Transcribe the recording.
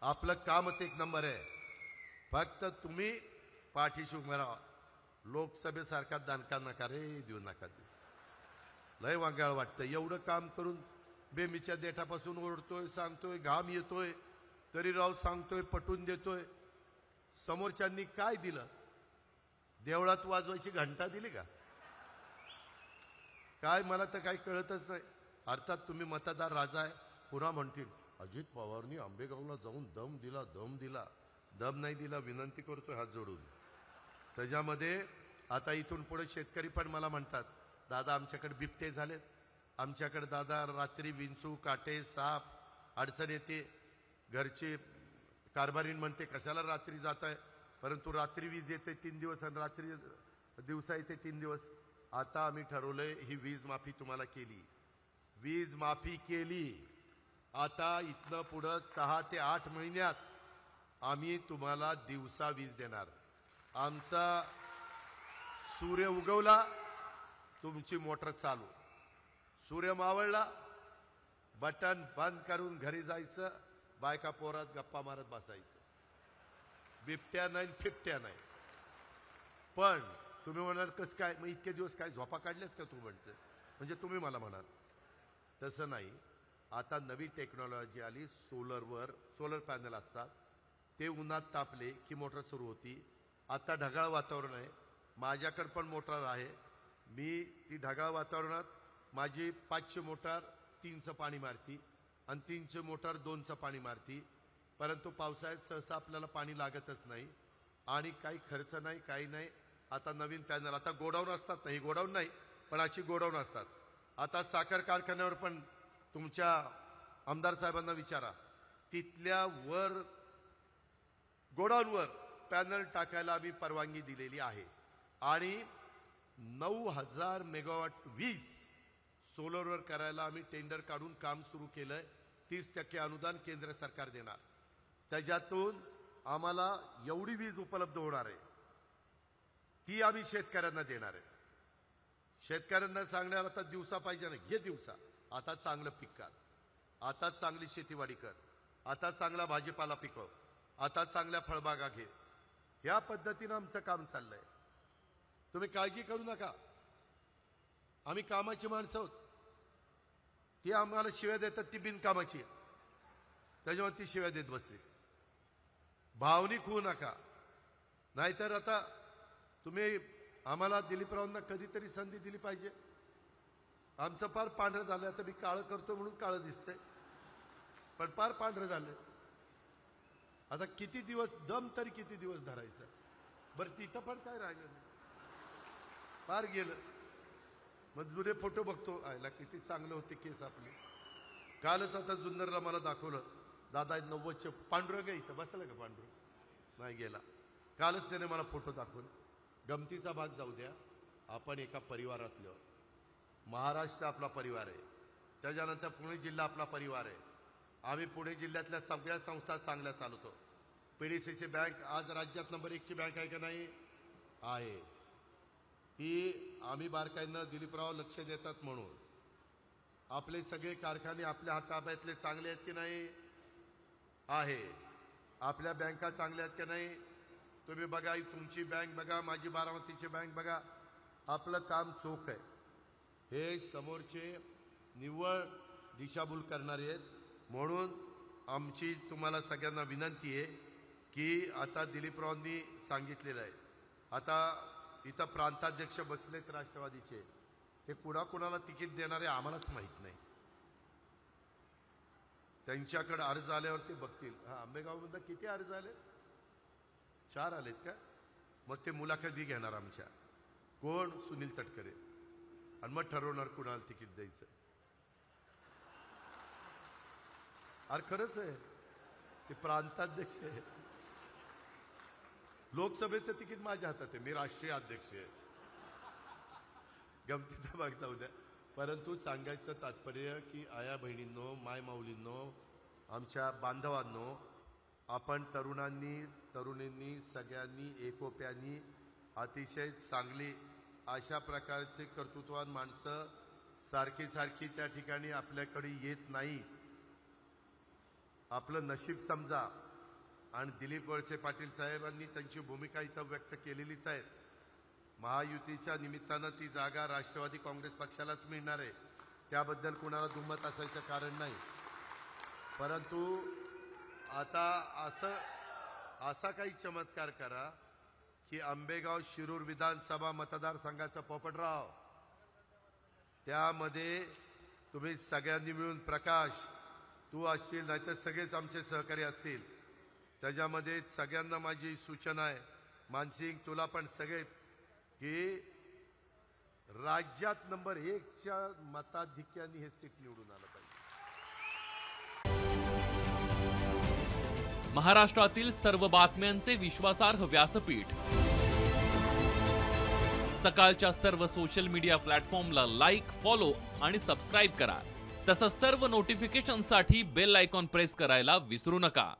आपलं कामच एक नंबर आहे. फक्त तुम्ही पाठीशी उभं राहा. लोकसभेसारखा दणका नका रे देऊ नका देऊ. लय वांगाळ वाटतं. एवढं काम करून बेमीच्या देठापासून ओढतोय, सांगतोय, घाम येतोय, तरी राव सांगतोय, पटवून देतोय. समोरच्यांनी काय दिलं? देवळात वाजवायची घंटा दिली का? काय मला तर काही कळतच नाही. अर्थात तुम्ही मतदार राजा आहे. पुन्हा म्हणतील अजित पवारनी आंबेगावला जाऊन दम दिला. दम नाही दिला. विनंती करतोय हात जोडून. त्याच्यामध्ये आता इथून पुढे शेतकरी पण मला म्हणतात दादा आमच्याकडे बिबटे झालेत, आमच्याकडे दादा रात्री विंचू, काटे, साप अडचण येते. घरचे कारभारीण म्हणते कशाला रात्री जात आहे, परंतु रात्री वीज येते 3 दिवस आणि रात्री दिवसा येते 3 दिवस. आता आम्ही ठरवलंय ही वीज माफी तुम्हाला केली. वीज माफी केली. आता इथनं पुढं 6 ते 8 महिन्यात आम्ही तुम्हाला दिवसा वीज देणार. आमचा सूर्य उगवला तुमची मोटर चालू, सूर्य मावळला बटन बंद करून घरी जायचं, बायका पोरात गप्पा मारत बसायचं. बिबट्या नाही, फिबट्या नाही. पण तुम्ही म्हणाल कसं काय, मग इतके दिवस काय झोपा काढल्यास का तू म्हणते, म्हणजे तुम्ही मला म्हणाल. तसं नाही. आता नवी टेक्नॉलॉजी आली. सोलर पॅनल असतात. ते उन्हात तापले की मोटर सुरू होती. आता ढगाळ वातावरण आहे. माझ्याकडे पण मोटर आहे. मी ती ढगाळ वातावरणात माझी 500 मोटार 3चं पाणी मारती आणि 300 मोटार 2चं पाणी मारती. परंतु पावसाळ्यात सहसा आपल्याला पाणी लागतच नाही आणि काही खर्च नाही, काही नाही. आता नवीन पॅनल, आता गोडाऊन असतात ना, ही गोडाऊन नाही पण अशी गोडाऊन असतात. आता साखर कारखान्यावर पण तुमच्या आमदार साहेबांना विचारा, तिथल्या वर गोडाऊनवर पॅनल टाकायला आम्ही परवानगी दिलेली आहे आणि 9000 मेगावॉट वीज सोलरवर करायला आम्ही टेंडर काढून काम सुरू केलंय. 30% अनुदान केंद्र सरकार देणार. त्याच्यातून आम्हाला एवढी वीज उपलब्ध होणार आहे ती आम्ही शेतकऱ्यांना देणार आहे. शेतकऱ्यांना सांगणार आता दिवसा पाहिजे ना, घे दिवसा. आता चांगलं पीक काढ, आता चांगली शेतीवाडी कर, आता चांगला भाजीपाला पिकव, आता चांगल्या फळबागा घे. या पद्धतीनं आमचं काम चाललंय. तुम्ही काळजी करू नका. आम्ही कामाची माणसं आहोत. ती आम्हाला शिव्या देतात ती बिनकामाची, त्याच्यामुळे ती शिव्या देत बसली. भावनिक होऊ नका. नाहीतर आता तुम्ही आम्हाला दिलीपरावांना कधीतरी संधी दिली पाहिजे. आमचं फार पांढरं झालं. आता मी काळं करतो म्हणून काळं दिसतंय, पण फार पांढरं झालं. आता किती दिवस दम तरी किती दिवस धरायचं. बरं तिथं पण काय राहिलं नाही, फार गेलं. मग जुने फोटो बघतो, आयला किती चांगले होते केस आपले. कालच आता जुन्नरला मला दाखवलं, दादा 90चे पांडुरंग इथं बसला का पांडुरंग नाही गेला. कालच त्याने मला फोटो दाखवला. गमतीचा भाग जाऊ द्या. आपण एका परिवारातलं, महाराष्ट्र आपला परिवार आहे, त्याच्यानंतर पुणे जिल्हा आपला परिवार आहे. आम्ही पुणे जिल्ह्यातल्या सगळ्या संस्था चांगल्या चालवतो. PDCC बँक आज राज्यात नंबर 1ची बँक आहे का नाही? आहे. ती आम्ही बारकाईनं दिलीपराव लक्ष देतात म्हणून. आपले सगळे कारखाने आपल्या हाताबाहेतले चांगले आहेत की नाही? आहे. आपल्या बँका चांगल्या आहेत की नाही? तुम्ही बघा, तुमची बँक बघा, माझी बारामतीची बँक बघा. आपलं काम चोख आहे. हे समोरचे निव्वळ दिशाभूल करणारे आहेत. म्हणून आमची तुम्हाला सगळ्यांना विनंती आहे की आता दिलीपरावांनी सांगितलेलं आहे, आता इथं प्रांताध्यक्ष बसलेत राष्ट्रवादीचे, ते कुणाकुणाला तिकीट देणारे आम्हालाच माहीत नाही. त्यांच्याकडे अर्ज आल्यावर ते बघतील. आंबेगावमध्ये किती अर्ज आले? 4 आलेत का? मग ते मुलाखती घेणार आमच्या. कोण? सुनील तटकरे. आणि मग ठरवणार कुणाला तिकीट द्यायचं. अरे खरंच आहे, ते प्रांताध्यक्ष आहे. लोकसभेचं तिकीट माझ्या हातात आहे, मी राष्ट्रीय अध्यक्ष आहे. गमतीचा भाग जाऊ द्या. परंतु सांगायचं तात्पर्य की आया बहिणींनो, माय माऊलींनो, आमच्या बांधवांनो, आपण तरुणींनी सगळ्यांनी एकोप्यानी अतिशय चांगली अशा प्रकारचे कर्तृत्ववान माणसं सारखी त्या ठिकाणी आपल्याकडे येत नाही. आपलं नशीब समजा. आणि दिलीप वळसे पाटील साहेबांनी त्यांची भूमिका इथं व्यक्त केलेलीच आहे. महायुतीच्या निमित्तानं ती जागा राष्ट्रवादी काँग्रेस पक्षालाच मिळणार आहे, त्याबद्दल कुणाला दुमत असायचं कारण नाही. परंतु आता असा काही चमत्कार करा की आंबेगाव शिरूर विधानसभा मतदारसंघाचा पोपटराव, त्यामध्ये तुम्ही सगळ्यांनी मिळून, प्रकाश तू असशील, नाहीतर सगळेच आमचे सहकारी असतील, त्याच्यामध्ये सगळ्यांना माझी सूचना आहे, मानसिंग तुला पण सगळे, की राज्यात नंबर 1च्या मताधिक्याने हे सीट निवडून आलं पाहिजे. महाराष्ट्रातील सर्व बातम्यांचे विश्वासार्ह व्यासपीठ, सकाळच्या सर्व सोशल मीडिया प्लॅटफॉर्मला लाईक, फॉलो आणि सबस्क्राईब करा. तसंच सर्व नोटिफिकेशनसाठी बेल आयकॉन प्रेस करायला विसरू नका.